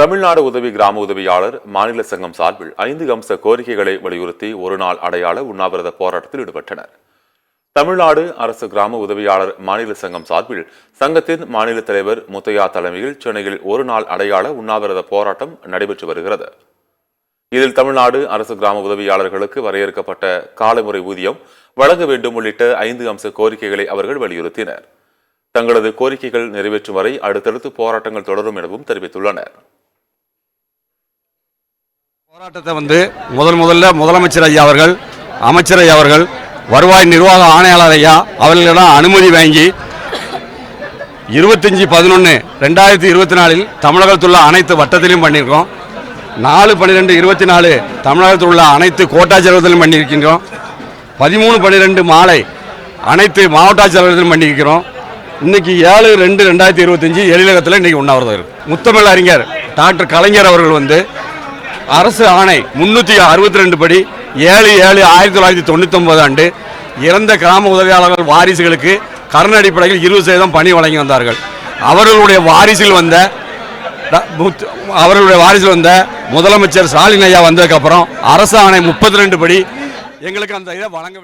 தமிழ்நாடு உதவி கிராம உதவியாளர் மாநில சங்கம் சார்பில் 5 அம்ச கோரிக்கைகளை வலியுறுத்தி ஒருநாள் அடையாள உண்ணாவிரத போராட்டத்தில் ஈடுபட்டனர். தமிழ்நாடு அரசு கிராம உதவியாளர் மாநில சங்கம் சார்பில் சங்கத்தின் மாநில தலைவர் முத்தையா தலைமையில் சென்னையில் ஒருநாள் அடையாள உண்ணாவிரத போராட்டம் நடைபெற்று வருகிறது. இதில் தமிழ்நாடு அரசு கிராம உதவியாளர்களுக்கு வரையறுக்கப்பட்ட காலமுறை ஊதியம் வழங்க வேண்டும் உள்ளிட்ட 5 அம்ச கோரிக்கைகளை அவர்கள் வலியுறுத்தினர். தங்களது கோரிக்கைகள் நிறைவேற்றும் வரை அடுத்தடுத்து போராட்டங்கள் தொடரும் எனவும் தெரிவித்துள்ளனர். போராட்டத்தை முதல்ல முதலமைச்சர் ஐயா அவர்கள், அமைச்சர் ஐயா அவர்கள், வருவாய் நிர்வாக ஆணையாளர் ஐயா அவர்களிடம் அனுமதி வாங்கி 25/11/2024 தமிழகத்தில் உள்ள அனைத்து வட்டத்திலும் பண்ணியிருக்கோம். 4/12/24 தமிழகத்தில் உள்ள அனைத்து கோட்டாட்சியர்களும் பண்ணியிருக்கின்றோம். 13/12 மாலை அனைத்து மாவட்டாட்சியர்களும் பண்ணியிருக்கிறோம். இன்னைக்கு 7/2/2025 எழிலகத்தில் இன்னைக்கு உண்ணாவிரதம் இருக்கு. முத்தமிழ் அறிஞர் டாக்டர் கலைஞர் அவர்கள் அரசு ஆணை 362 படி 7/7/1999 இறந்த கிராம உதவியாளர்கள் வாரிசுகளுக்கு கடன் அடிப்படையில் 20% பணி வழங்கி வந்தார்கள். அவர்களுடைய வாரிசில் வந்த முதலமைச்சர் ஸ்டாலின் ஐயா வந்ததுக்கு அப்புறம் அரசு ஆணை 32 படி எங்களுக்கு அந்த இதை வழங்க